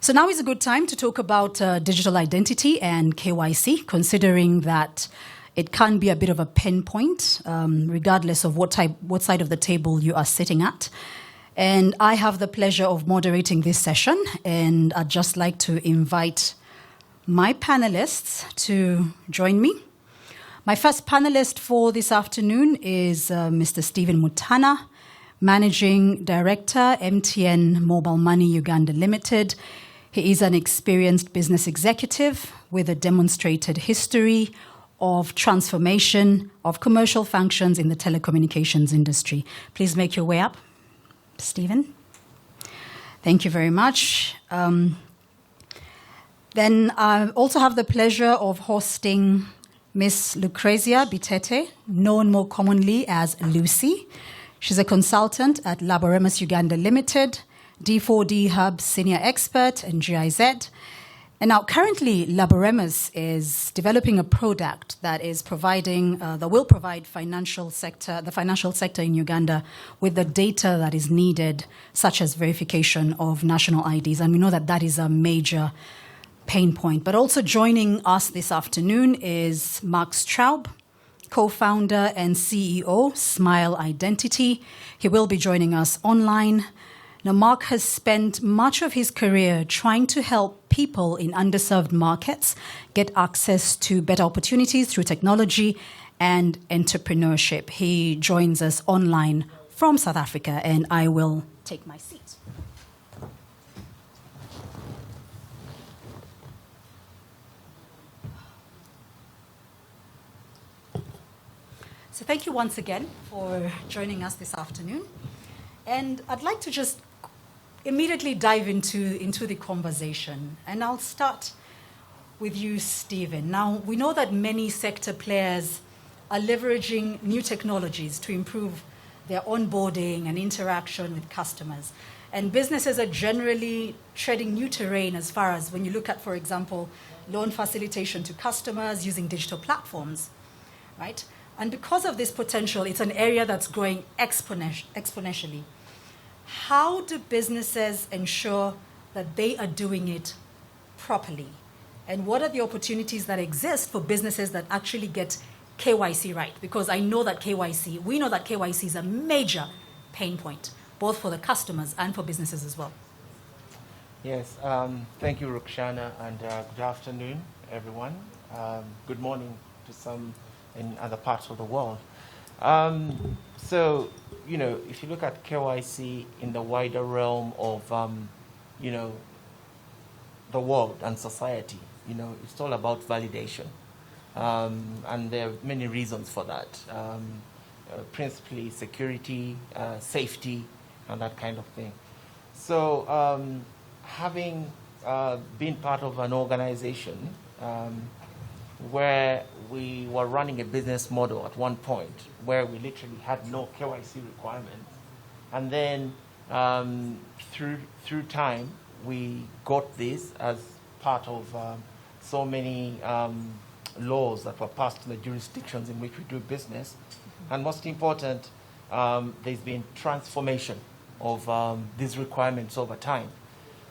So now is a good time to talk about digital identity and KYC, considering that it can be a bit of a pain point, regardless of what side of the table you are sitting at. And I have the pleasure of moderating this session, and I'd just like to invite my panelists to join me. My first panelist for this afternoon is Mr. Stephen Mutana, Managing Director, MTN Mobile Money Uganda Limited. He is an experienced business executive with a demonstrated history of transformation of commercial functions in the telecommunications industry. Please make your way up, Stephen. Thank you very much. Then I also have the pleasure of hosting Miss Lucrezia Bitete, known more commonly as Lucy. She's a consultant at Laboremus Uganda Limited, D4D Hub Senior Expert, and GIZ. And now currently Laboremus is developing a product that is providing, that will provide the financial sector in Uganda with the data that is needed, such as verification of national IDs. And we know that that is a major pain point. But also joining us this afternoon is Mark Straub, co-founder and CEO, Smile Identity. He will be joining us online. Now, Mark has spent much of his career trying to help people in underserved markets get access to better opportunities through technology and entrepreneurship. He joins us online from South Africa, and I will take my seat. So thank you once again for joining us this afternoon. And I'd like to just immediately dive into the conversation. And I'll start with you, Stephen. Now, we know that many sector players are leveraging new technologies to improve their onboarding and interaction with customers. And businesses are generally treading new terrain as far as when you look at, for example, loan facilitation to customers using digital platforms, right? And because of this potential, it's an area that's growing exponentially. How do businesses ensure that they are doing it properly? And what are the opportunities that exist for businesses that actually get KYC right? Because we know that KYC is a major pain point, both for the customers and for businesses as well. Yes, thank you, Rukhshana, and good afternoon, everyone. Good morning to some in other parts of the world. So, if you look at KYC in the wider realm of, the world and society, it's all about validation. And there are many reasons for that. Principally security, safety, and that kind of thing. So, having been part of an organization where we were running a business model at one point where we literally had no KYC requirements. And then through time, we got this as part of so many laws that were passed in the jurisdictions in which we do business. And most important, there's been transformation of these requirements over time.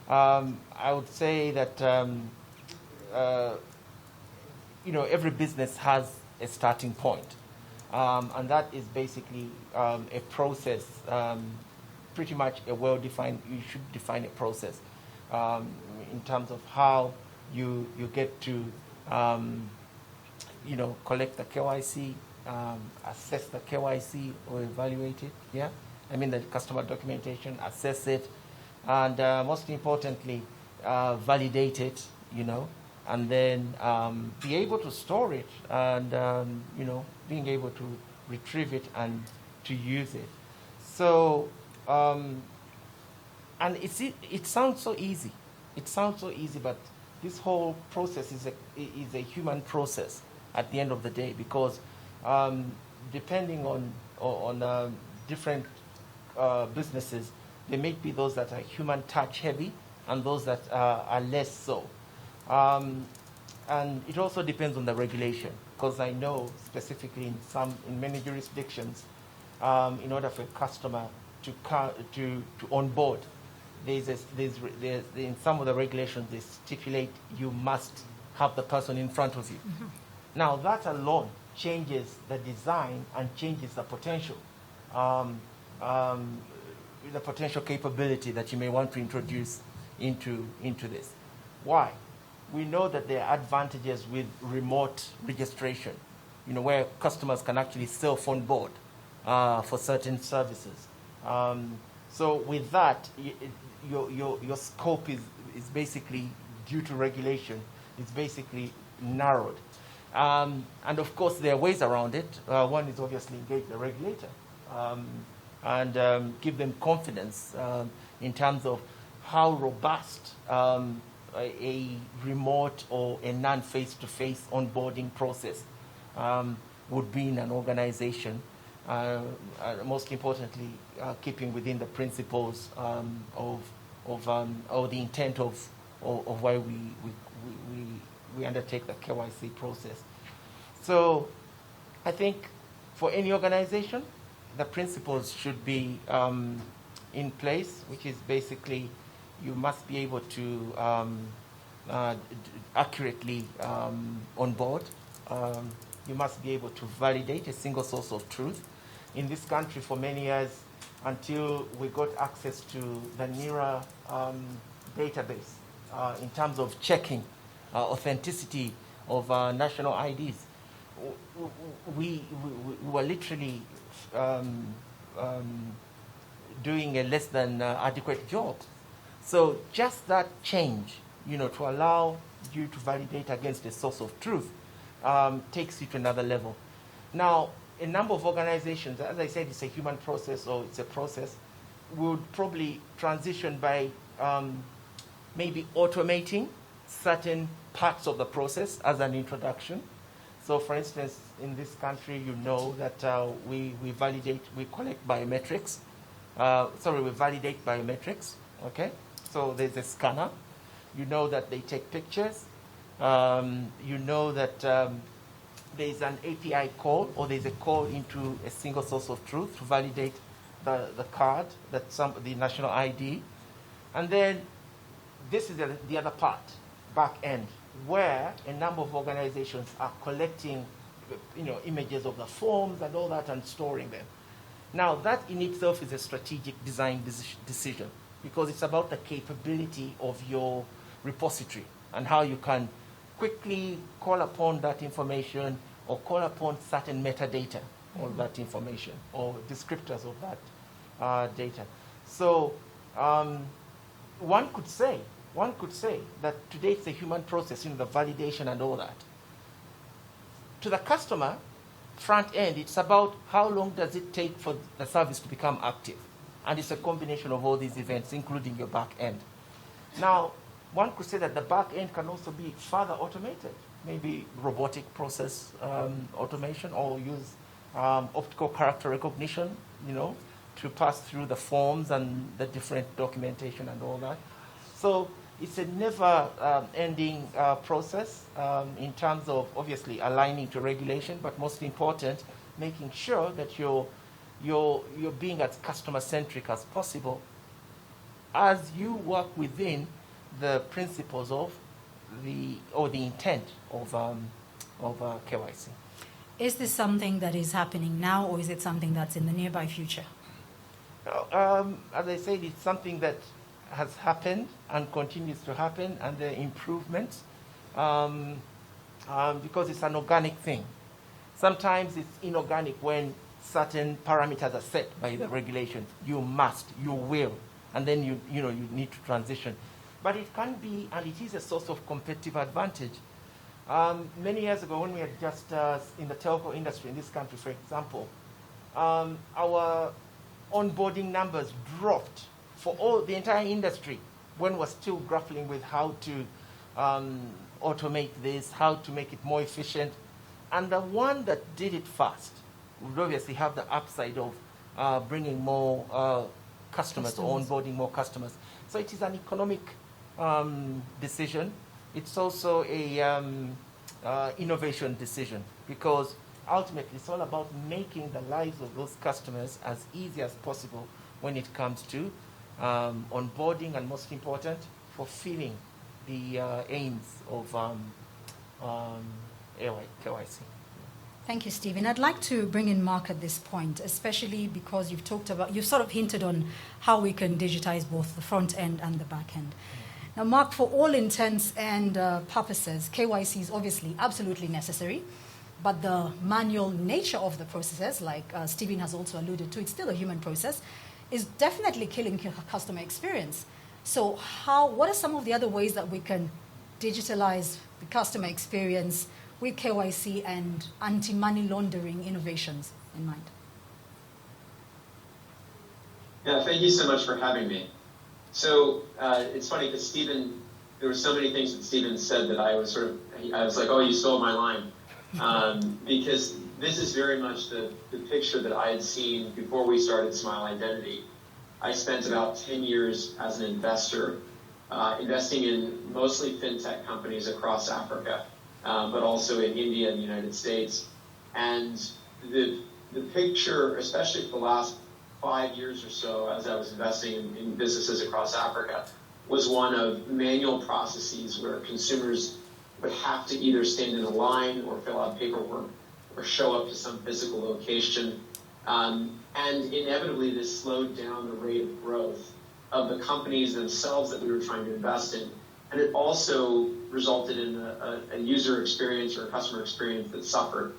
I would say that every business has a starting point. And that is basically a process, pretty much a well-defined, you should define a process in terms of how you get to, collect the KYC, assess the KYC or evaluate it, yeah? I mean the customer documentation, assess it, and most importantly, validate it, and then be able to store it and, being able to retrieve it and to use it. So, and it sounds so easy. It sounds so easy, but this whole process is a human process at the end of the day, because depending on different businesses, there may be those that are human touch heavy and those that are less so. And it also depends on the regulation, because I know specifically in many jurisdictions, in order for a customer to onboard, in some of the regulations, they stipulate you must have the person in front of you. Mm-hmm. Now, that alone changes the design and changes the potential capability that you may want to introduce into this. Why? We know that there are advantages with remote registration, where customers can actually self-onboard for certain services. So with that, your scope is basically, due to regulation, is basically narrowed. And of course, there are ways around it. One is obviously engage the regulator and give them confidence in terms of how robust a remote or a non-face-to-face onboarding process would be in an organization. Most importantly, keeping within the principles or the intent of why we undertake the KYC process. So I think for any organization, the principles should be in place, which is basically you must be able to accurately onboard. You must be able to validate a single source of truth. In this country, for many years, until we got access to the NERA database in terms of checking authenticity of national IDs, we were literally doing a less than adequate job. So just that change, to allow you to validate against a source of truth takes you to another level. Now, a number of organizations, as I said, it's a human process or it's a process, would probably transition by maybe automating certain parts of the process as an introduction. So for instance, in this country, that we collect biometrics. We validate biometrics, okay? So there's a scanner. That they take pictures. That there's an API call, or there's a call into a single source of truth to validate the card, the national ID. And then this is the other part, back end, where a number of organizations are collecting images of the forms and all that and storing them. Now, that in itself is a strategic design decision, because it's about the capability of your repository and how you can quickly call upon that information or call upon certain metadata of that information or descriptors of that data. So one could say that today it's a human process, the validation and all that. To the customer, front end, it's about how long does it take for the service to become active. And it's a combination of all these events, including your back end. Now, one could say that the back end can also be further automated, maybe robotic process automation, or use optical character recognition, to pass through the forms and the different documentation and all that. So it's a never-ending process in terms of obviously aligning to regulation, but most important, making sure that you're being as customer-centric as possible as you work within the principles of the intent of KYC. Is this something that is happening now, or is it something that's in the nearby future? As I said, it's something that has happened and continues to happen, and the improvements, because it's an organic thing. Sometimes it's inorganic when certain parameters are set by the regulation. You must, you will, and then you need to transition. But it can be, and it is a source of competitive advantage. Many years ago, when we had just in the telco industry in this country, for example, our onboarding numbers dropped for the entire industry when we're still grappling with how to automate this, how to make it more efficient. And the one that did it fast would obviously have the upside of bringing more customers, or onboarding more customers. So it is an economic decision. It's also a innovation decision, because ultimately it's all about making the lives of those customers as easy as possible when it comes to onboarding, and most important, fulfilling the aims of KYC. Thank you, Stephen. I'd like to bring in Mark at this point, especially because you've sort of hinted on how we can digitize both the front end and the back end. Now, Mark, for all intents and purposes, KYC is obviously absolutely necessary, but the manual nature of the processes, like Stephen has also alluded to, it's still a human process, is definitely killing customer experience. So what are some of the other ways that we can digitalize the customer experience with KYC and anti-money laundering innovations in mind? Yeah, thank you so much for having me. So it's funny because Stephen, there were so many things that Stephen said that I was like, oh, you stole my line. Because this is very much the picture that I had seen before we started Smile Identity. I spent about 10 years as an investor, investing in mostly fintech companies across Africa, but also in India and the United States. And the picture, especially for the last 5 years or so, as I was investing in businesses across Africa, was one of manual processes where consumers would have to either stand in a line or fill out paperwork or show up to some physical location. And inevitably, this slowed down the rate of growth of the companies themselves that we were trying to invest in. And it also resulted in a user experience or a customer experience that suffered.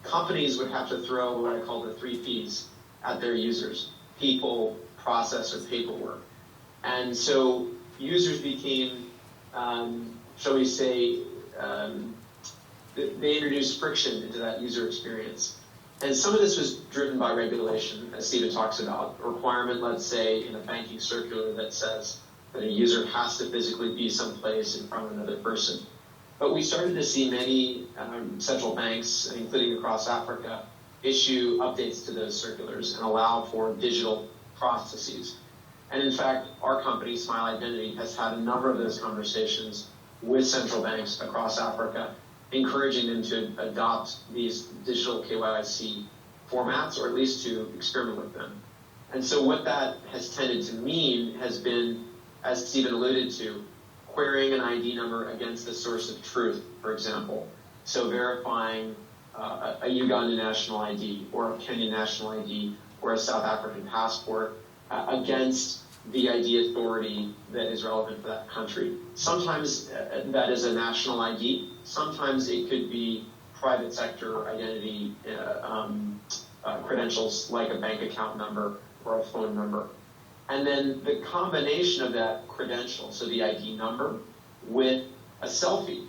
Companies would have to throw what I call the 3 Ps at their users: people, process, or paperwork. And so users became, shall we say, they introduced friction into that user experience. And some of this was driven by regulation, as Stephen talks about. A requirement, let's say, in a banking circular that says that a user has to physically be someplace in front of another person. But we started to see many central banks, including across Africa, issue updates to those circulars and allow for digital processes. And in fact, our company, Smile Identity, has had a number of those conversations with central banks across Africa, encouraging them to adopt these digital KYC formats, or at least to experiment with them. And so what that has tended to mean has been, as Stephen alluded to, querying an ID number against the source of truth, for example. So verifying a Uganda national ID or a Kenyan national ID or a South African passport against the ID authority that is relevant for that country. Sometimes that is a national ID. Sometimes it could be private sector identity credentials like a bank account number or a phone number. And then the combination of that credential, so the ID number, with a selfie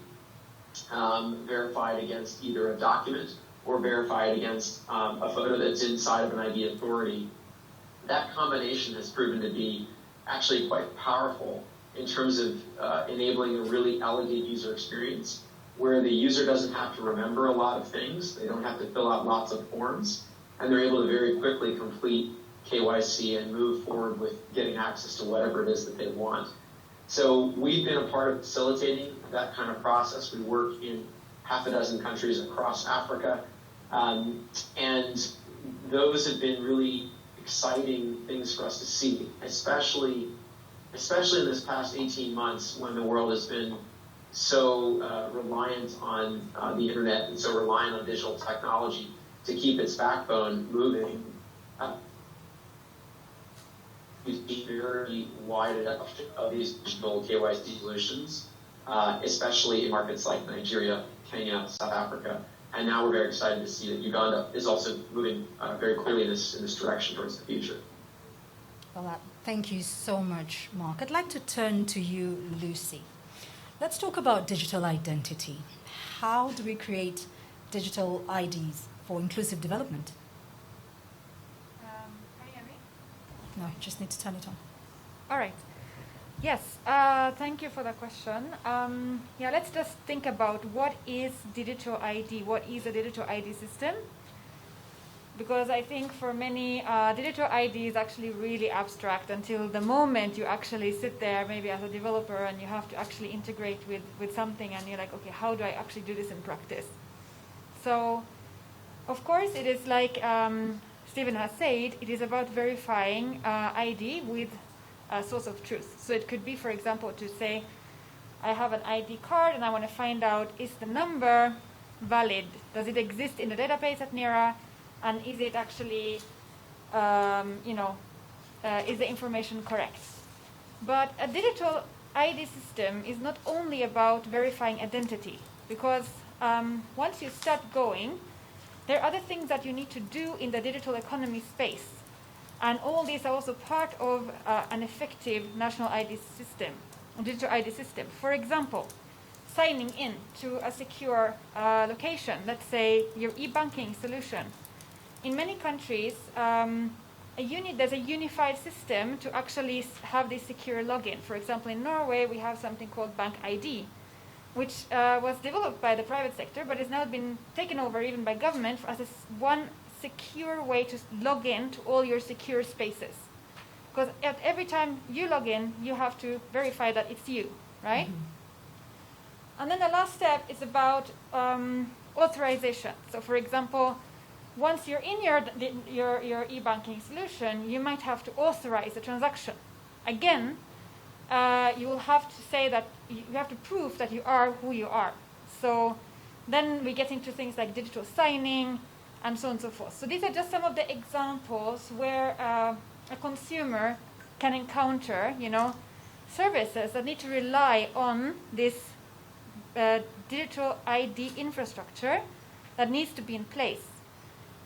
verified against either a document or verified against a photo that's inside of an ID authority, that combination has proven to be actually quite powerful in terms of enabling a really elegant user experience where the user doesn't have to remember a lot of things, they don't have to fill out lots of forms, and they're able to very quickly complete KYC and move forward with getting access to whatever it is that they want. So we've been a part of facilitating that kind of process. We work in half a dozen countries across Africa, and those have been really exciting things for us to see, especially in this past 18 months when the world has been so reliant on the internet and so reliant on digital technology to keep its backbone moving. We see very wide adoption of these digital KYC solutions, especially in markets like Nigeria, Kenya, South Africa. And now we're very excited to see that Uganda is also moving very clearly in this direction towards the future. Well, thank you so much, Mark. I'd like to turn to you, Lucy. Let's talk about digital identity. How do we create digital IDs for inclusive development? Can you hear me? No, you just need to turn it on. All right. Yes, thank you for the question. Let's just think about what is digital ID, what is a digital ID system? Because I think for many, digital ID is actually really abstract until the moment you actually sit there, maybe as a developer, and you have to actually integrate with something, and you're like, okay, how do I actually do this in practice? So, of course, it is like Stephen has said, it is about verifying ID with a source of truth. So it could be, for example, to say, I have an ID card and I want to find out, is the number valid? Does it exist in the database at NERA? And is it actually, is the information correct? But a digital ID system is not only about verifying identity, because once you start going, there are other things that you need to do in the digital economy space. And all these are also part of an effective national ID system, digital ID system. For example, signing in to a secure location, let's say your e-banking solution. In many countries, there's a unified system to actually have this secure login. For example, in Norway, we have something called Bank ID, which was developed by the private sector, but has now been taken over even by government as one secure way to log in to all your secure spaces. Because at every time you log in, you have to verify that it's you, right? Mm-hmm. And then the last step is about authorization. So, for example, once you're in your e-banking solution, you might have to authorize the transaction. Again, you will have to say that you have to prove that you are who you are. So then we get into things like digital signing and so on and so forth. So these are just some of the examples where a consumer can encounter, services that need to rely on this digital ID infrastructure that needs to be in place.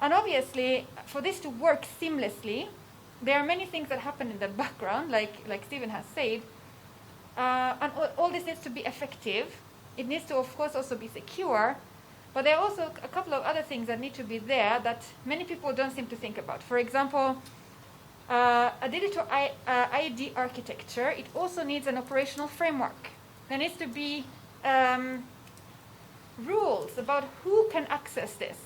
And obviously, for this to work seamlessly, there are many things that happen in the background, like Stephen has said, and all this needs to be effective. It needs to, of course, also be secure, but there are also a couple of other things that need to be there that many people don't seem to think about. For example, a digital ID architecture, it also needs an operational framework. There needs to be rules about who can access this.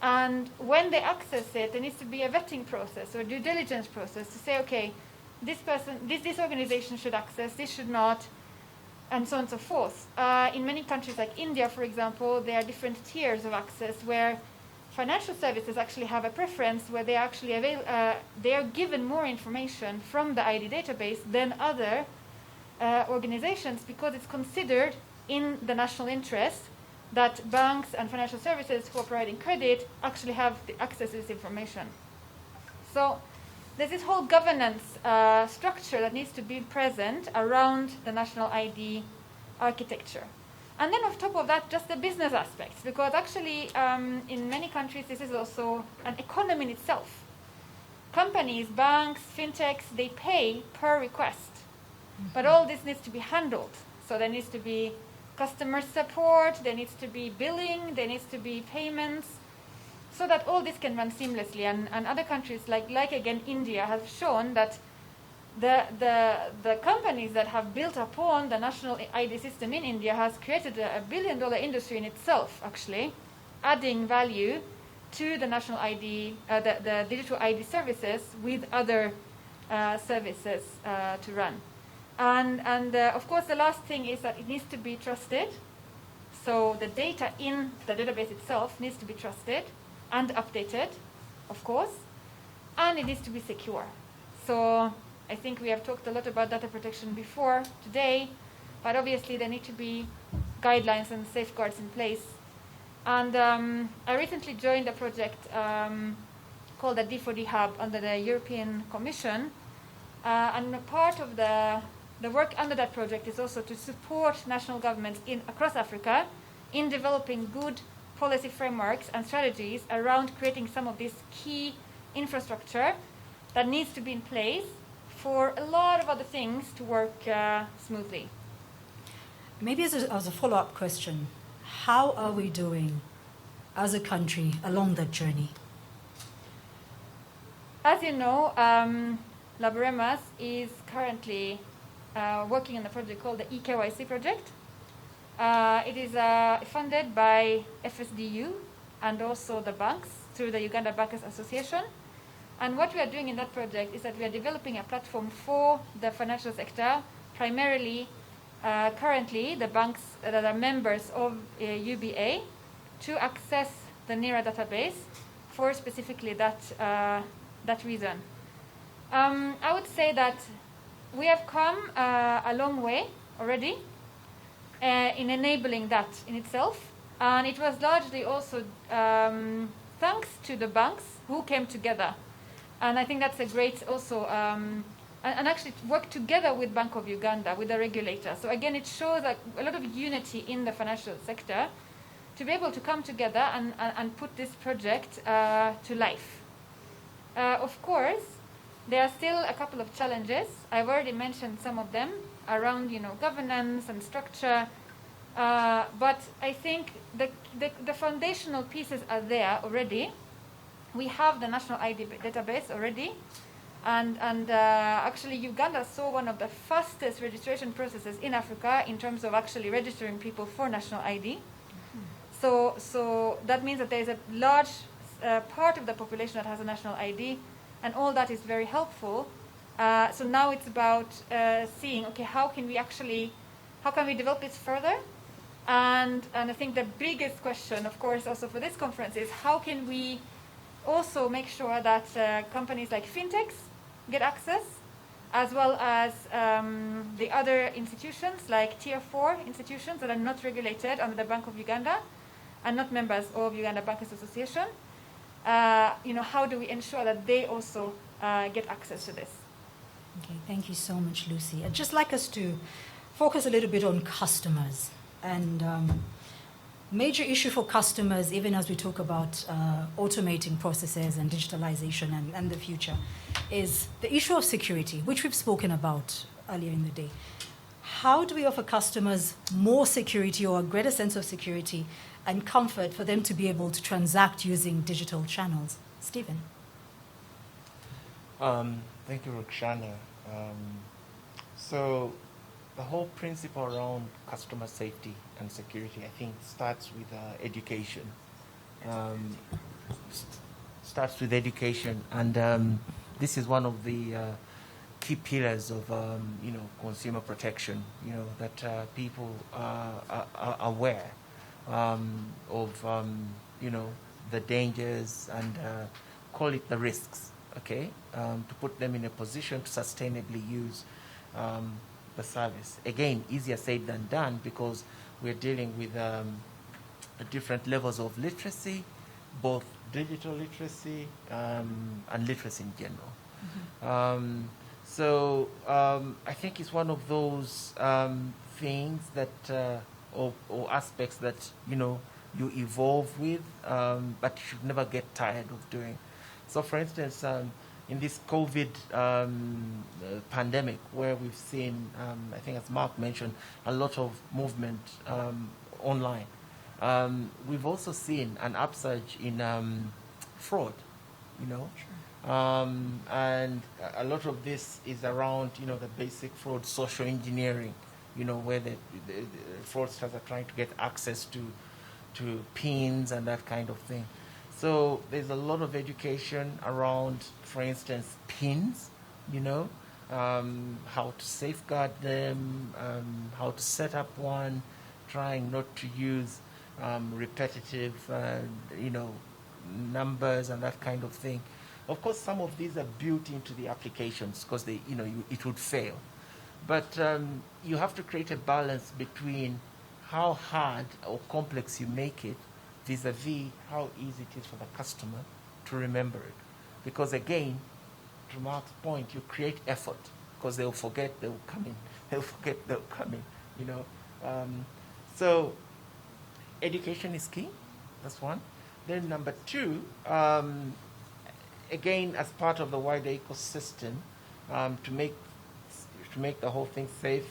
And when they access it, there needs to be a vetting process or due diligence process to say, okay, this person, this organization should access, this should not, and so on and so forth. In many countries like India, for example, there are different tiers of access where financial services actually have a preference where they actually they are given more information from the ID database than other organizations because it's considered in the national interest that banks and financial services who are providing credit actually have the access to this information. So there's this whole governance structure that needs to be present around the national ID architecture. And then on top of that, just the business aspects, because actually in many countries this is also an economy in itself. Companies, banks, fintechs, they pay per request. But all this needs to be handled. So there needs to be customer support, there needs to be billing, there needs to be payments, so that all this can run seamlessly. And other countries, like again India, have shown that the companies that have built upon the national ID system in India has created a $1 billion industry in itself, actually, adding value to the national ID, the digital ID services with other services to run. And of course, the last thing is that it needs to be trusted. So the data in the database itself needs to be trusted and updated, of course, and it needs to be secure. So I think we have talked a lot about data protection before today, but obviously there need to be guidelines and safeguards in place. And I recently joined a project called the D4D Hub under the European Commission, and a part of the work under that project is also to support national governments across Africa in developing good policy frameworks and strategies around creating some of this key infrastructure that needs to be in place for a lot of other things to work smoothly. Maybe as a follow-up question, how are we doing as a country along that journey? As you know, Laboremas is currently working on a project called the KYC project. It is funded by FSDU and also the banks through the Uganda Bankers Association. And what we are doing in that project is that we are developing a platform for the financial sector, primarily currently the banks that are members of UBA, to access the NERA database for specifically that reason. I would say that we have come a long way already in enabling that in itself, and it was largely also thanks to the banks who came together, and I think that's a great also and actually work together with Bank of Uganda, with the regulator. So again, it shows like a lot of unity in the financial sector to be able to come together and put this project to life. Of course, there are still a couple of challenges. I've already mentioned some of them around, governance and structure. But I think the foundational pieces are there already. We have the national ID database already. And actually, Uganda saw one of the fastest registration processes in Africa in terms of actually registering people for national ID. So that means that there is a large part of the population that has a national ID, and all that is very helpful. So now it's about seeing, okay, how can we develop this further? And I think the biggest question, of course, also for this conference is how can we also make sure that companies like Fintechs get access, as well as the other institutions like Tier 4 institutions that are not regulated under the Bank of Uganda and not members of Uganda Bankers Association. How do we ensure that they also get access to this? Okay, thank you so much, Lucy. I'd just like us to focus a little bit on customers. And major issue for customers, even as we talk about automating processes and digitalization and the future, is the issue of security, which we've spoken about earlier in the day. How do we offer customers more security or a greater sense of security and comfort for them to be able to transact using digital channels? Stephen. Thank you, Roxana. So the whole principle around customer safety and security, I think, starts with education. And this is one of the key pillars of consumer protection. That people are aware of the dangers and call it the risks. Okay, to put them in a position to sustainably use the service. Again, easier said than done because we're dealing with different levels of literacy, both digital literacy and literacy in general. Mm-hmm. So I think it's one of those things that or aspects that you evolve with, but you should never get tired of doing. So, for instance, in this COVID pandemic, where we've seen, I think as Mark mentioned, a lot of movement online, we've also seen an upsurge in fraud, Sure. And a lot of this is around, the basic fraud, social engineering, where the fraudsters are trying to get access to PINs and that kind of thing. So there's a lot of education around, for instance, PINs, how to safeguard them, how to set up one, trying not to use repetitive, numbers and that kind of thing. Of course, some of these are built into the applications because it would fail. But you have to create a balance between how hard or complex you make it vis-a-vis how easy it is for the customer to remember it. Because again, to Mark's point, you create effort because they'll forget, they'll come in. They'll forget, they'll come in, So education is key. That's one. Then number two, again, as part of the wider ecosystem, to make the whole thing safe,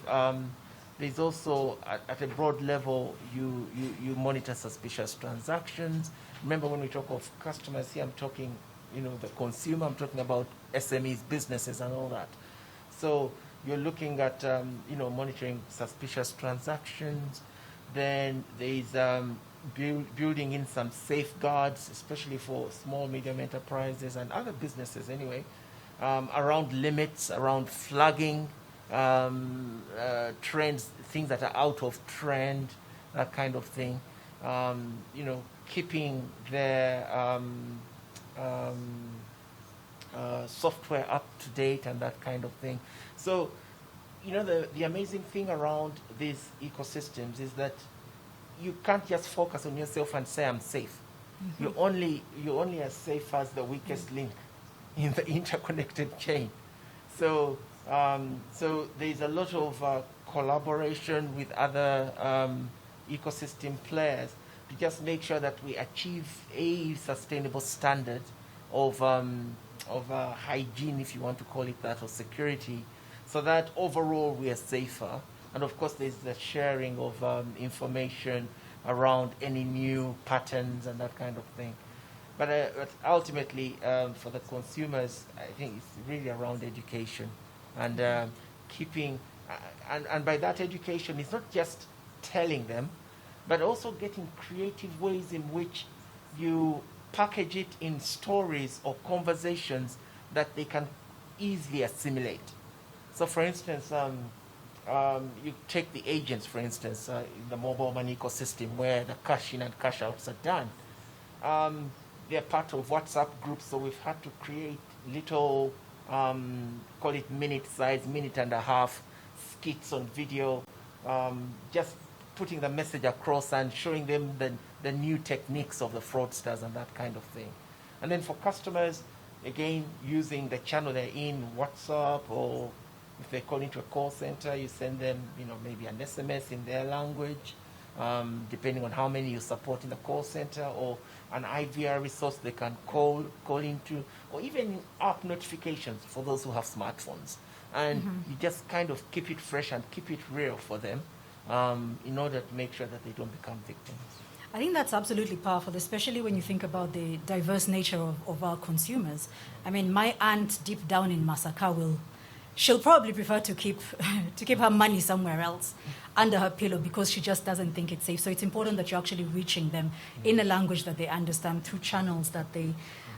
there's also, at a broad level, you monitor suspicious transactions. Remember, when we talk of customers here, I'm talking, the consumer, I'm talking about SMEs, businesses, and all that. So you're looking at, monitoring suspicious transactions. Then there's building in some safeguards, especially for small, medium enterprises and other businesses anyway, around limits, around flagging, trends, things that are out of trend, that kind of thing. Keeping their software up to date and that kind of thing. So, the amazing thing around these ecosystems is that you can't just focus on yourself and say, I'm safe. Mm-hmm. You're only as safe as the weakest link in the interconnected chain. So there's a lot of collaboration with other ecosystem players to just make sure that we achieve a sustainable standard of hygiene, if you want to call it that, or security, so that overall we are safer. And of course, there's the sharing of information around any new patterns and that kind of thing. But ultimately, for the consumers, I think it's really around education and keeping, and by that education, it's not just telling them, but also getting creative ways in which you package it in stories or conversations that they can easily assimilate. So, for instance, you take the agents, for instance, in the mobile money ecosystem where the cash in and cash outs are done. They're part of WhatsApp groups, so we've had to create little, call it minute and a half skits on video, just putting the message across and showing them the new techniques of the fraudsters and that kind of thing. And then for customers, again, using the channel they're in, WhatsApp, or if they call into a call center, you send them, maybe an SMS in their language, depending on how many you support in the call center, or an IVR resource they can call into, or even app notifications for those who have smartphones. And you just kind of keep it fresh and keep it real for them in order to make sure that they don't become victims. I think that's absolutely powerful, especially when you think about the diverse nature of our consumers. I mean, my aunt deep down in Masaka she'll probably prefer to keep her money somewhere else under her pillow because she just doesn't think it's safe. So it's important that you're actually reaching them in a language that they understand through channels that they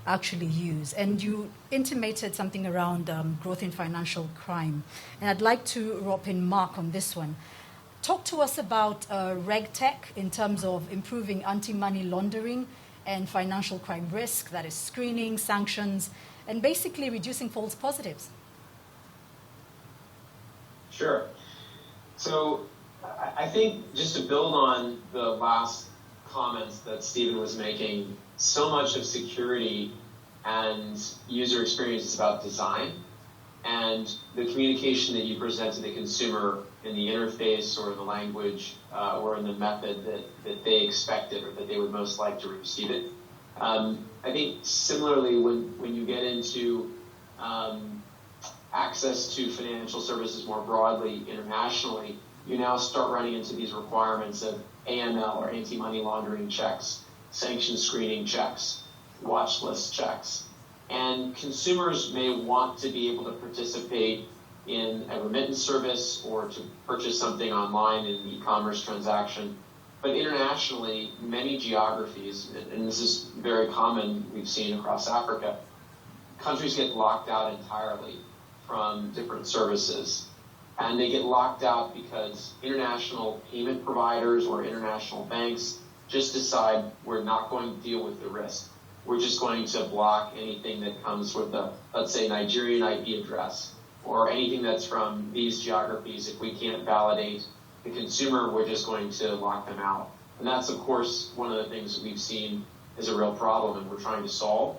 actually use. And you intimated something around growth in financial crime. And I'd like to rope in Mark on this one. Talk to us about RegTech in terms of improving anti-money laundering and financial crime risk, that is screening, sanctions, and basically reducing false positives. Sure. So I think just to build on the last comments that Stephen was making, so much of security and user experience is about design, and the communication that you present to the consumer in the interface or in the language or in the method that they expected or that they would most like to receive it. I think similarly when you get into access to financial services more broadly internationally, you now start running into these requirements of AML or anti-money laundering checks, sanction screening checks, watch list checks. And consumers may want to be able to participate in a remittance service or to purchase something online in an e-commerce transaction. But internationally, many geographies, and this is very common we've seen across Africa, countries get locked out entirely from different services. And they get locked out because international payment providers or international banks just decide we're not going to deal with the risk. We're just going to block anything that comes with a, let's say, Nigerian IP address or anything that's from these geographies. If we can't validate the consumer, we're just going to lock them out. And that's, of course, one of the things that we've seen is a real problem and we're trying to solve.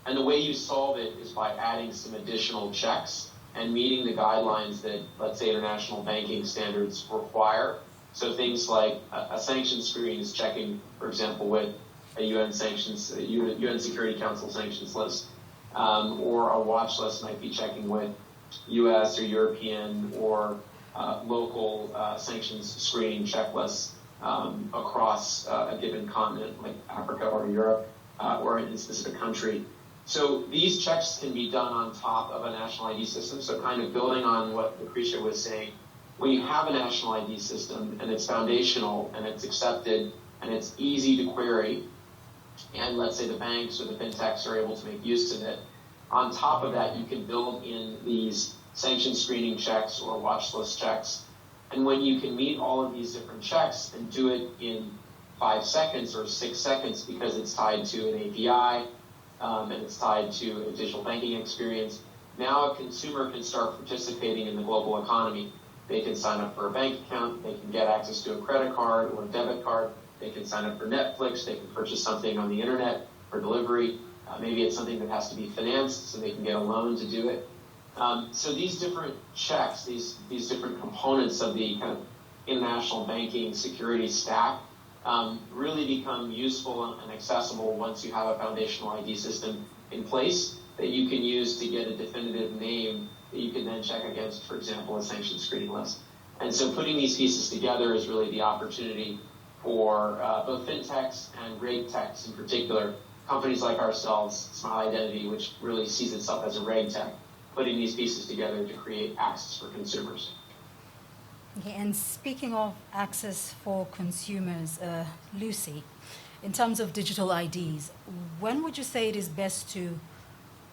And the way you solve it is by adding some additional checks and meeting the guidelines that, let's say, international banking standards require. So things like a sanction screen is checking, for example, with a UN Security Council sanctions list, or a watch list might be checking with US or European or local sanctions screening checklists across a given continent, like Africa or Europe, or in a specific country. So these checks can be done on top of a national ID system. So kind of building on what Lucretia was saying, when you have a national ID system and it's foundational and it's accepted and it's easy to query, and let's say the banks or the fintechs are able to make use of it, on top of that you can build in these sanction screening checks or watch list checks. And when you can meet all of these different checks and do it in 5 seconds or 6 seconds because it's tied to an API, and it's tied to a digital banking experience. Now a consumer can start participating in the global economy. They can sign up for a bank account, they can get access to a credit card or a debit card, they can sign up for Netflix, they can purchase something on the internet for delivery. Maybe it's something that has to be financed, so they can get a loan to do it. So these different checks, these different components of the kind of international banking security stack really become useful and accessible once you have a foundational ID system in place that you can use to get a definitive name that you can then check against, for example, a sanctions screening list. And so putting these pieces together is really the opportunity for both fintechs and regtechs in particular, companies like ourselves, Smile Identity, which really sees itself as a regtech, putting these pieces together to create access for consumers. Okay, and speaking of access for consumers, Lucy, in terms of digital IDs, when would you say it is best to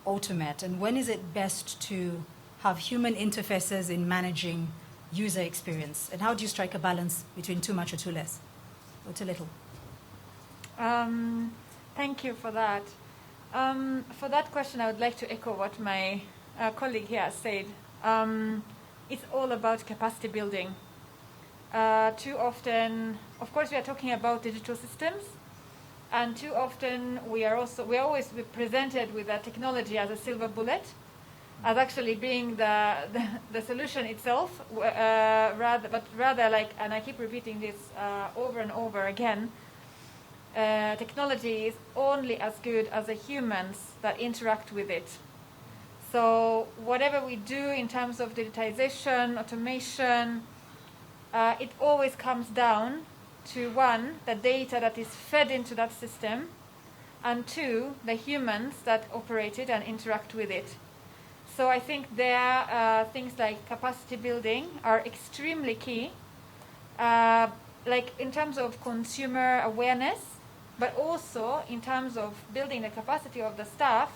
automate, and when is it best to have human interfaces in managing user experience? And how do you strike a balance between too much or too less, or too little? Thank you for that. For that question, I would like to echo what my colleague here said. It's all about capacity building. Too often, of course, we are talking about digital systems, and too often we are always presented with that technology as a silver bullet, as actually being the solution itself, rather like, and I keep repeating this over and over again, technology is only as good as the humans that interact with it. So whatever we do in terms of digitization, automation, it always comes down to, one, the data that is fed into that system, and two, the humans that operate it and interact with it. So I think things like capacity building are extremely key, like in terms of consumer awareness, but also in terms of building the capacity of the staff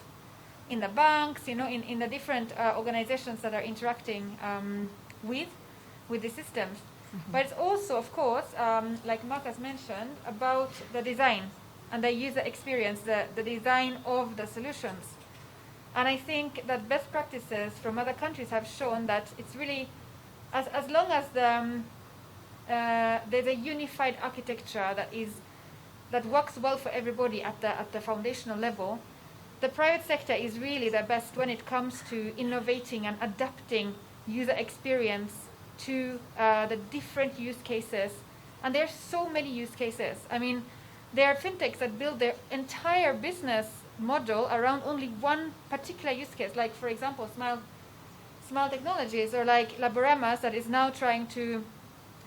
in the banks, in the different organizations that are interacting with the systems. Mm-hmm. But it's also, of course, like Marcus mentioned, about the design and the user experience, the design of the solutions. And I think that best practices from other countries have shown that it's really, as long as there's a unified architecture that works well for everybody at the foundational level, the private sector is really the best when it comes to innovating and adapting user experience to the different use cases. And there's so many use cases. I mean, there are fintechs that build their entire business model around only one particular use case, like, for example, Smile Technologies, or like Laboremas, that is now trying to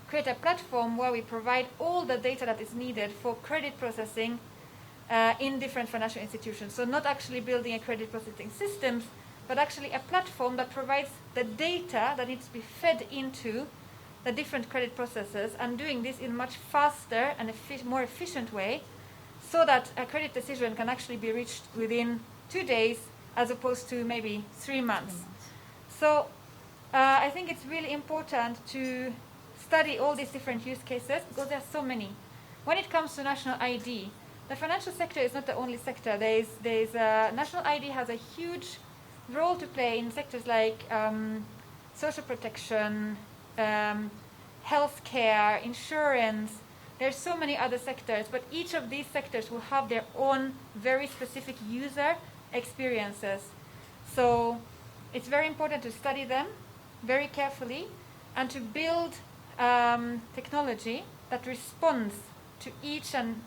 create a platform where we provide all the data that is needed for credit processing in different financial institutions. So not actually building a credit processing systems, but actually a platform that provides the data that needs to be fed into the different credit processes, and doing this in a much faster and more efficient way, so that a credit decision can actually be reached within 2 days as opposed to maybe 3 months. So I think it's really important to study all these different use cases, because there are so many. When it comes to national ID, the financial sector is not the only sector. National ID has a huge role to play in sectors like social protection, healthcare, insurance. There's so many other sectors, but each of these sectors will have their own very specific user experiences. So it's very important to study them very carefully and to build technology that responds to each and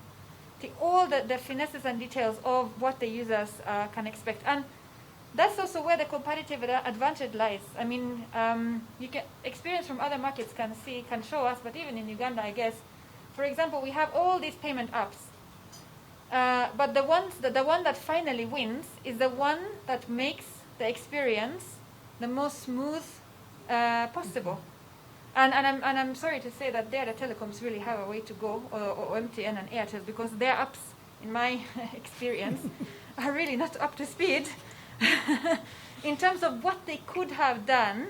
to all the finesses and details of what the users can expect. And that's also where the competitive advantage lies. I mean, you can experience from other markets can show us, but even in Uganda, I guess, for example, we have all these payment apps, but the one that finally wins is the one that makes the experience the most smooth possible. And I'm sorry to say that the telecoms really have a way to go, or MTN and Airtel, because their apps, in my experience, are really not up to speed in terms of what they could have done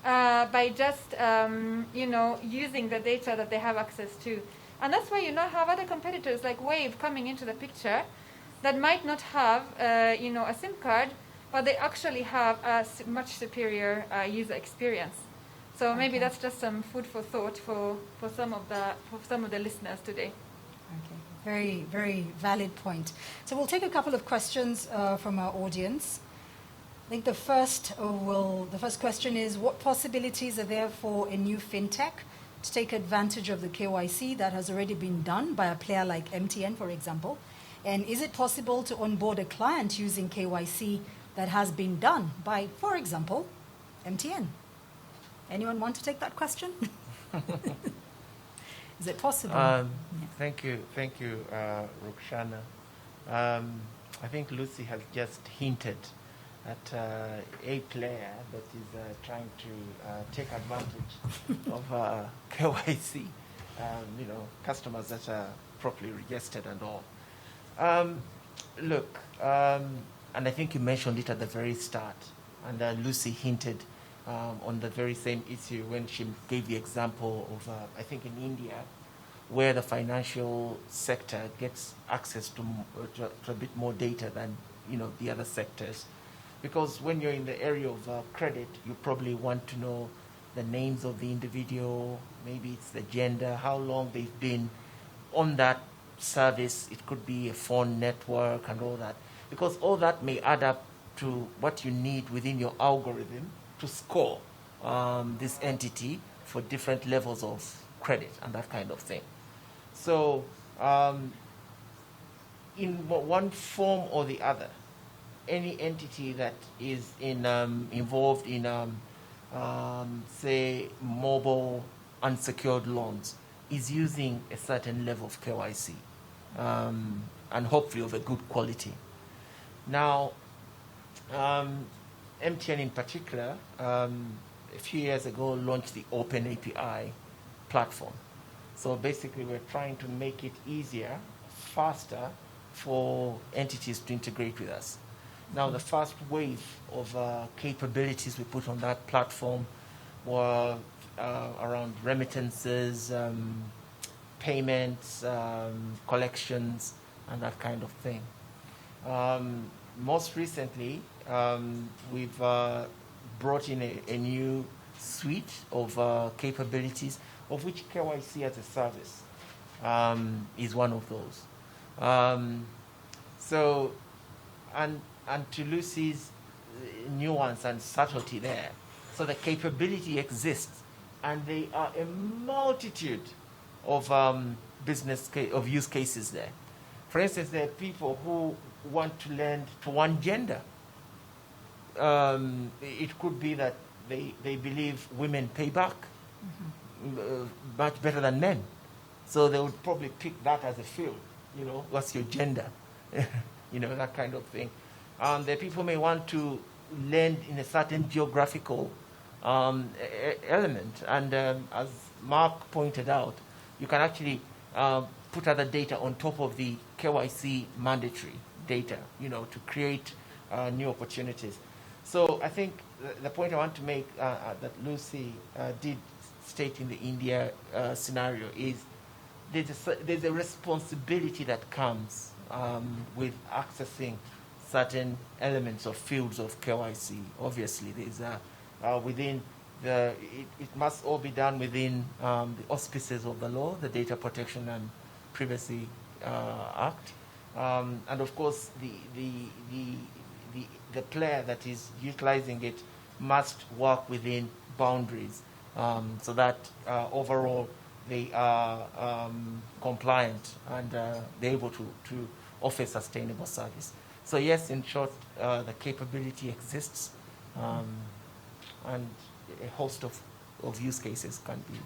by just using the data that they have access to. And that's why you now have other competitors like Wave coming into the picture, that might not have, a SIM card, but they actually have a much superior user experience. So maybe that's just some food for thought for some of the listeners today. Okay, very, very valid point. So we'll take a couple of questions from our audience. I think the first question is, what possibilities are there for a new fintech to take advantage of the KYC that has already been done by a player like MTN, for example? And is it possible to onboard a client using KYC that has been done by, for example, MTN? Anyone want to take that question? Is it possible? Thank you, Rukhsana. I think Lucy has just hinted at a player that is trying to take advantage of KYC, customers that are properly registered and all. Look, and I think you mentioned it at the very start, and Lucy hinted on the very same issue when she gave the example of, I think in India, where the financial sector gets access to a bit more data than the other sectors. Because when you're in the area of credit, you probably want to know the names of the individual, maybe it's the gender, how long they've been on that service. It could be a phone network and all that. Because all that may add up to what you need within your algorithm to score this entity for different levels of credit and that kind of thing. So in one form or the other, any entity that is involved in, say, mobile unsecured loans is using a certain level of KYC and hopefully of a good quality. Now, MTN in particular, a few years ago, launched the Open API platform. So basically, we're trying to make it easier, faster for entities to integrate with us. Now, the first wave of capabilities we put on that platform were around remittances, payments, collections, and that kind of thing. Most recently, we've brought in a new suite of capabilities, of which KYC as a service is one of those. And to Lucy's nuance and subtlety there, so the capability exists, and there are a multitude of of use cases there. For instance, there are people who want to lend to one gender. It could be that they believe women pay back much better than men. So they would probably pick that as a field, what's your gender? That kind of thing. The people may want to lend in a certain geographical element. And as Mark pointed out, you can actually put other data on top of the KYC mandatory data, to create new opportunities. So I think the point I want to make that Lucy did state in the India scenario is there's a responsibility that comes with accessing certain elements or fields of KYC. Obviously, there's within it must all be done within the auspices of the law, the Data Protection and Privacy Act, and of course the player that is utilizing it must work within boundaries, so that overall they are compliant and they're able to offer sustainable service. So yes, in short, the capability exists, and a host of use cases can be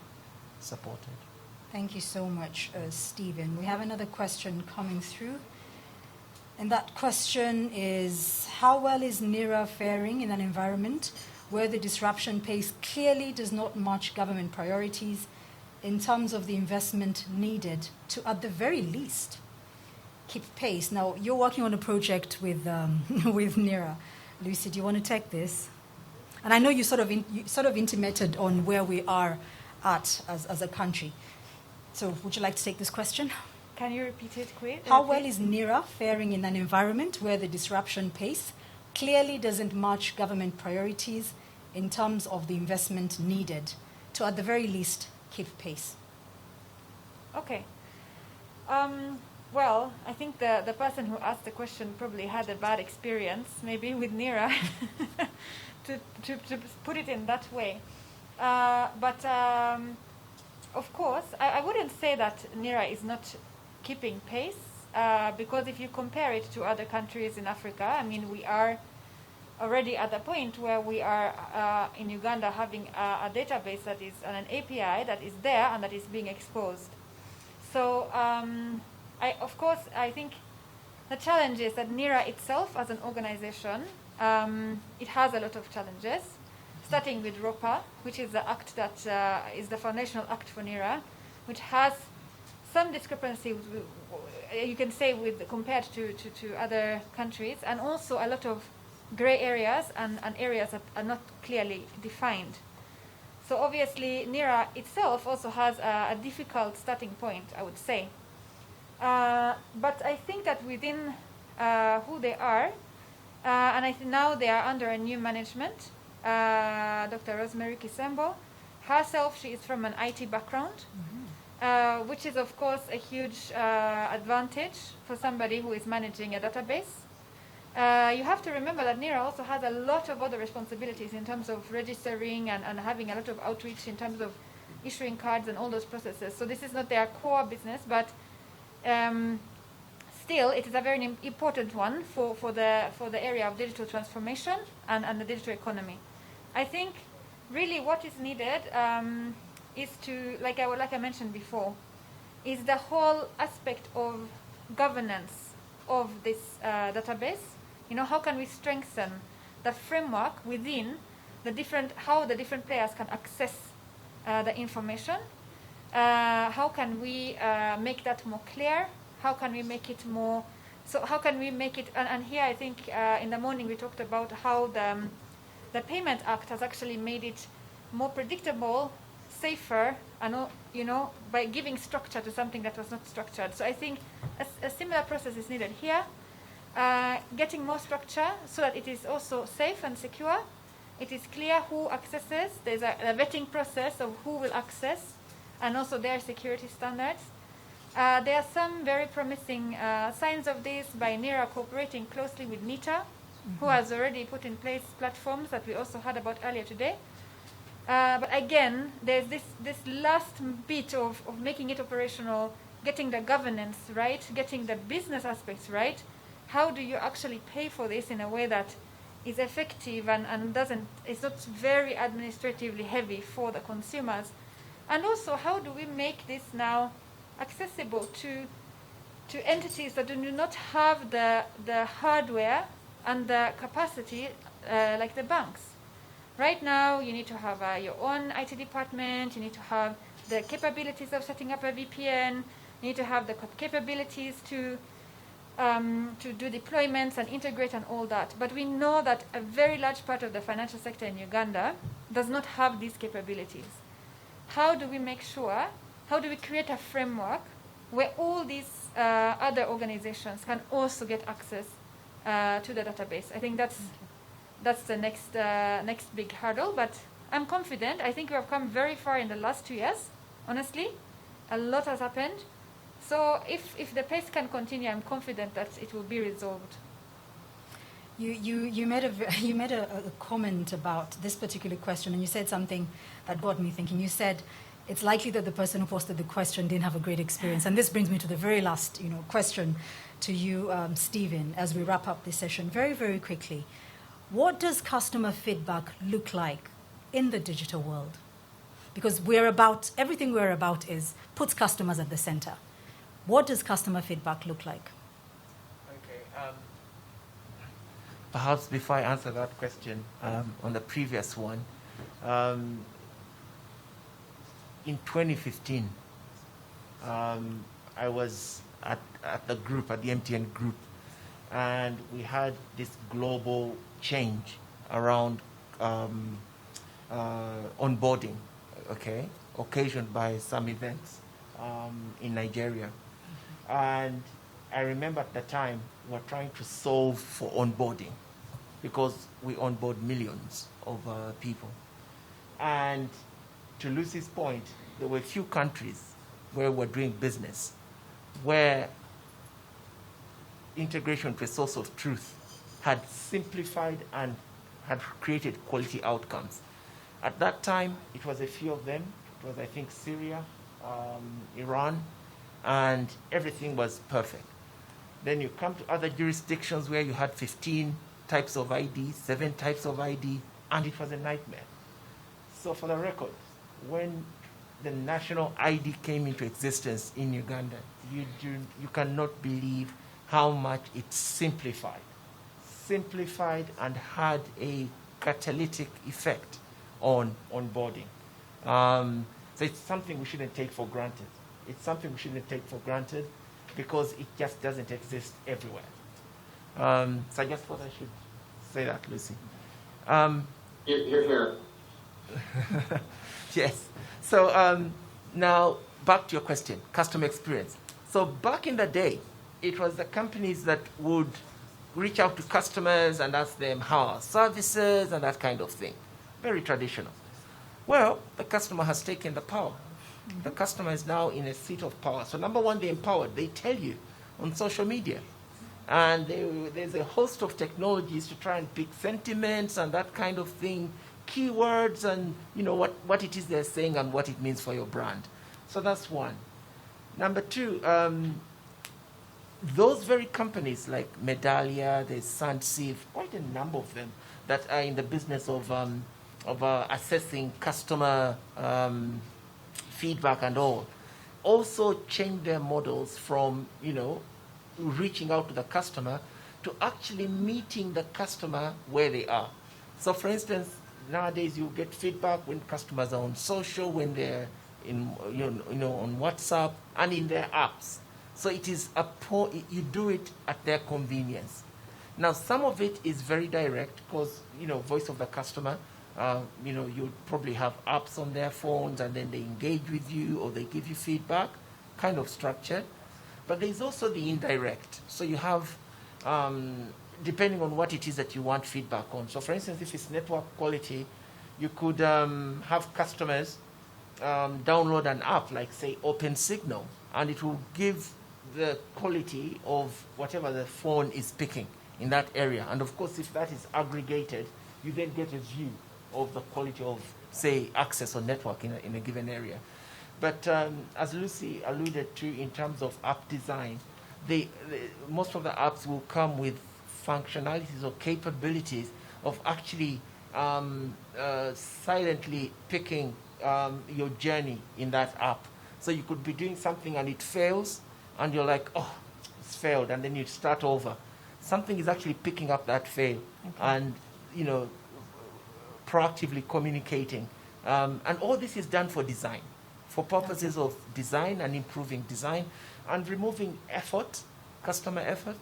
supported. Thank you so much, Stephen. We have another question coming through. And that question is, how well is NIRA faring in an environment where the disruption pace clearly does not match government priorities in terms of the investment needed to, at the very least, keep pace? Now, you're working on a project with NIRA. Lucy, do you want to take this? And I know you sort of intimated on where we are at as a country. So would you like to take this question? Can you repeat it, quick? How well is NIRA faring in an environment where the disruption pace clearly doesn't match government priorities in terms of the investment needed to, at the very least, keep pace? Okay. Well, I think the person who asked the question probably had a bad experience, maybe with NIRA, to put it in that way. But of course, I wouldn't say that NIRA is not keeping pace, because if you compare it to other countries in Africa, I mean, we are already at the point where we are in Uganda having a database that is an API that is there and that is being exposed. So, of course, I think the challenge is that NIRA itself as an organization, it has a lot of challenges, starting with ROPA, which is the act that is the foundational act for NIRA, which has some discrepancy, you can say, with compared to other countries, and also a lot of gray areas and areas that are not clearly defined. So obviously, NIRA itself also has a difficult starting point, I would say. But I think that within who they are, and I think now they are under a new management, Dr. Rosemary Kisembo. Herself, she is from an IT background, which is, of course, a huge advantage for somebody who is managing a database. You have to remember that NIRA also has a lot of other responsibilities in terms of registering and having a lot of outreach in terms of issuing cards and all those processes. So this is not their core business, but still it is a very important one for the area of digital transformation and the digital economy. I think really what is needed is to, like I mentioned before, is the whole aspect of governance of this database. You know, how can we strengthen the framework within how the different players can access the information? How can we make that more clear? How can we make it more? So how can we make it? And here I think in the morning we talked about how the Payment Act has actually made it more predictable, safer, and by giving structure to something that was not structured. So I think a similar process is needed here. Getting more structure so that it is also safe and secure. It is clear who accesses. There's a vetting process of who will access, and also their security standards. There are some very promising signs of this by NIRA cooperating closely with NITA, who has already put in place platforms that we also heard about earlier today. But again, there's this last bit of making it operational, getting the governance right, getting the business aspects right. How do you actually pay for this in a way that is effective and it's not very administratively heavy for the consumers? And also, how do we make this now accessible to entities that do not have the hardware and the capacity like the banks? Right now, you need to have your own IT department, you need to have the capabilities of setting up a VPN, you need to have the capabilities to do deployments and integrate and all that. But we know that a very large part of the financial sector in Uganda does not have these capabilities. How do we make sure, how do we create a framework where all these other organizations can also get access to the database? I think that's the next big hurdle, but I'm confident. I think we have come very far in the last 2 years, honestly. A lot has happened. So if the pace can continue, I'm confident that it will be resolved. You made a comment about this particular question, and you said something that got me thinking. You said it's likely that the person who posted the question didn't have a great experience. And this brings me to the very last question to you, Stephen, as we wrap up this session very, very quickly. What does customer feedback look like in the digital world? Because everything we're about puts customers at the center. What does customer feedback look like? Okay. Perhaps before I answer that question, on the previous one, in 2015, I was at the MTN group, and we had this global change around onboarding, occasioned by some events in Nigeria. And I remember at the time, we were trying to solve for onboarding because we onboard millions of people. And to Lucy's point, there were a few countries where we're doing business where integration to a source of truth had simplified and had created quality outcomes. At that time, it was a few of them. It was, I think, Syria, Iran, and everything was perfect. Then you come to other jurisdictions where you had 15 types of ID, 7 types of ID, and it was a nightmare. So for the record, when the national ID came into existence in Uganda, you cannot believe how much it simplified and had a catalytic effect on onboarding. So it's something we shouldn't take for granted. It's something we shouldn't take for granted because it just doesn't exist everywhere. So I just thought I should say that, Lucy. Here. Yes. So now back to your question, customer experience. So back in the day, it was the companies that would reach out to customers and ask them how are services and that kind of thing. Very traditional. Well, the customer has taken the power. The customer is now in a seat of power. So number one, they're empowered. They tell you on social media. And there's a host of technologies to try and pick sentiments and that kind of thing, keywords and what it is they're saying and what it means for your brand. So that's one. Number two, those very companies like Medallia, there's Sandsieve, quite a number of them that are in the business of assessing customer feedback and all, also change their models from reaching out to the customer to actually meeting the customer where they are. So for instance, nowadays you get feedback when customers are on social, when they're on WhatsApp and in their apps. So it is you do it at their convenience. Now some of it is very direct because voice of the customer. You probably have apps on their phones and then they engage with you or they give you feedback, kind of structured. But there's also the indirect. So you have, depending on what it is that you want feedback on. So for instance, if it's network quality, you could have customers download an app like, say, OpenSignal, and it will give the quality of whatever the phone is picking in that area. And of course, if that is aggregated, you then get a view of the quality of, say, access or network in a given area. But as Lucy alluded to in terms of app design, most of the apps will come with functionalities or capabilities of actually silently picking your journey in that app. So you could be doing something and it fails, and you're like, oh, it's failed, and then you start over. Something is actually picking up that fail and, proactively communicating. And all this is done for design, for purposes of design and improving design and removing effort, customer effort.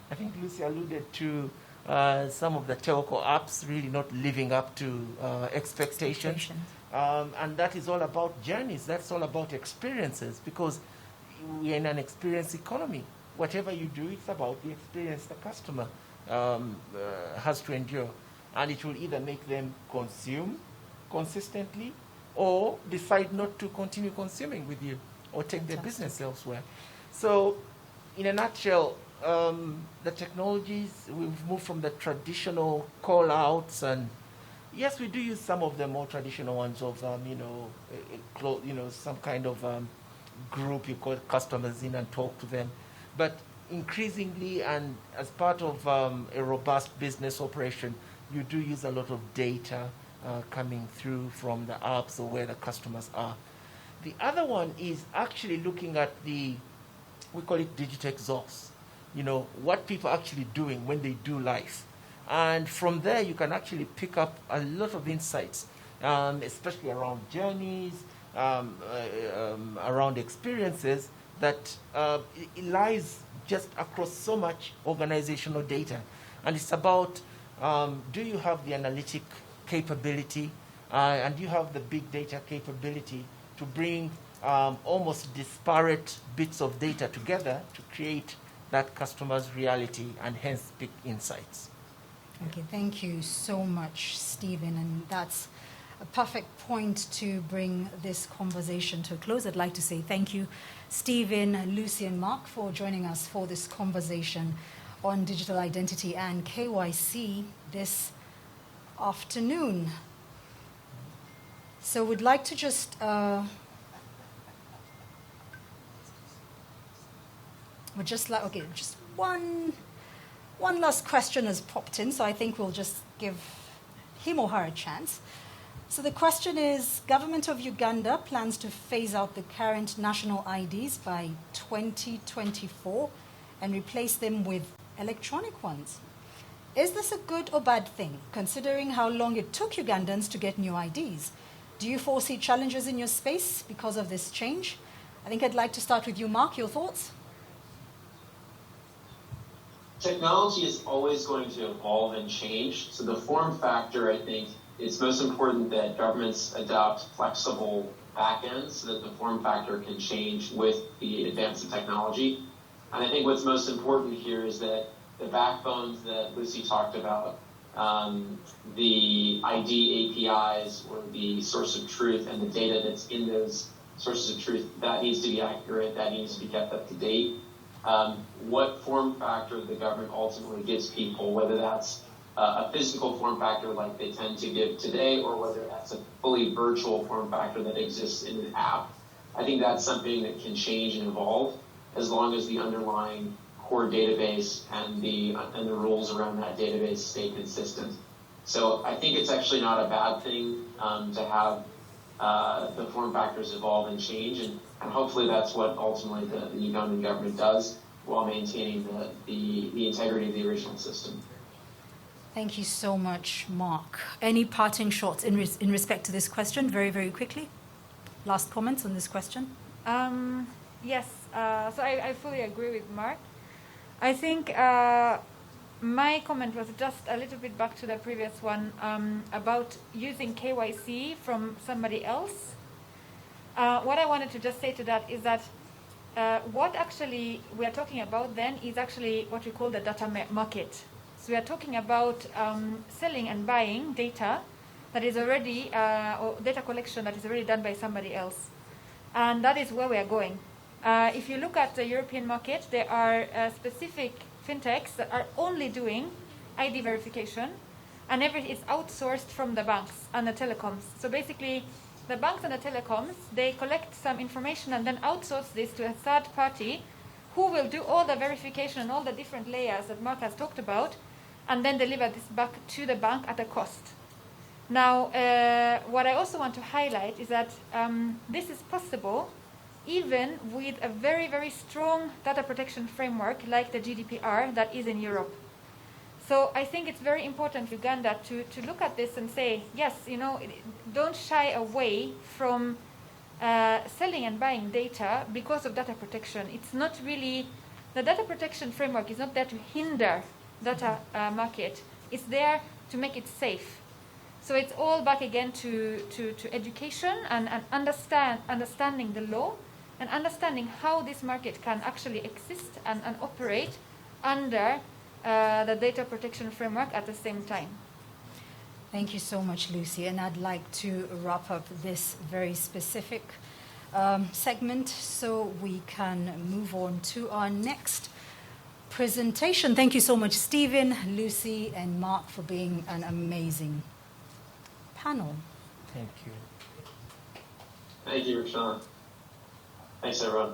I think Lucy alluded to some of the telco apps really not living up to expectations. And that is all about journeys. That's all about experiences, because we're in an experience economy. Whatever you do, it's about the experience the customer has to endure. And it will either make them consume consistently or decide not to continue consuming with you or take their business elsewhere. So in a nutshell, the technologies, we've moved from the traditional call-outs, and yes, we do use some of the more traditional ones of, some kind of group you call customers in and talk to them. But increasingly, and as part of a robust business operation, you do use a lot of data coming through from the apps or where the customers are. The other one is actually looking at we call it digital exhaust, what people are actually doing when they do life. And from there, you can actually pick up a lot of insights, especially around journeys, around experiences that it lies just across so much organizational data. And it's about, do you have the analytic capability and do you have the big data capability to bring almost disparate bits of data together to create that customer's reality and hence pick insights. Okay, thank you so much, Stephen. And that's a perfect point to bring this conversation to a close. I'd like to say thank you, Stephen, Lucy, and Mark, for joining us for this conversation on digital identity and KYC this afternoon. So we'd like to just just one last question has popped in, so I think we'll just give him or her a chance. So the question is, Government of Uganda plans to phase out the current national IDs by 2024 and replace them with electronic ones. Is this a good or bad thing, considering how long it took Ugandans to get new IDs? Do you foresee challenges in your space because of this change? I think I'd like to start with you, Mark. Your thoughts? Technology is always going to evolve and change. So the form factor, I think, it's most important that governments adopt flexible backends so that the form factor can change with the advance of technology. And I think what's most important here is that the backbones that Lucy talked about, the ID APIs or the source of truth and the data that's in those sources of truth, that needs to be accurate, that needs to be kept up to date. What form factor the government ultimately gives people, whether that's a physical form factor like they tend to give today, or whether that's a fully virtual form factor that exists in an app, I think that's something that can change and evolve as long as the underlying core database and the rules around that database stay consistent. So I think it's actually not a bad thing to have the form factors evolve and change, and hopefully that's what ultimately the Ugandan government does while maintaining the integrity of the original system. Thank you so much, Mark. Any parting shots in respect to this question, very, very quickly? Last comments on this question? Yes, so I fully agree with Mark. I think my comment was just a little bit back to the previous one about using KYC from somebody else. What I wanted to just say to that is that what actually we are talking about then is actually what we call the data market. So we are talking about selling and buying data that is already, or data collection that is already done by somebody else. And that is where we are going. If you look at the European market, there are specific fintechs that are only doing ID verification, and everything is outsourced from the banks and the telecoms. So basically, the banks and the telecoms, they collect some information and then outsource this to a third party who will do all the verification and all the different layers that Mark has talked about, and then deliver this back to the bank at a cost. Now, what I also want to highlight is that this is possible even with a very, very strong data protection framework like the GDPR that is in Europe. So I think it's very important for Uganda to look at this and say, yes, don't shy away from selling and buying data because of data protection. It's not really, the data protection framework is not there to hinder data market. It's there to make it safe. So it's all back again to education and understanding the law and understanding how this market can actually exist and operate under the data protection framework at the same time. Thank you so much, Lucy. And I'd like to wrap up this very specific segment so we can move on to our next presentation. Thank you so much, Stephen, Lucy, and Mark, for being an amazing panel. Thank you. Thank you, Rashawn. Thanks, everyone.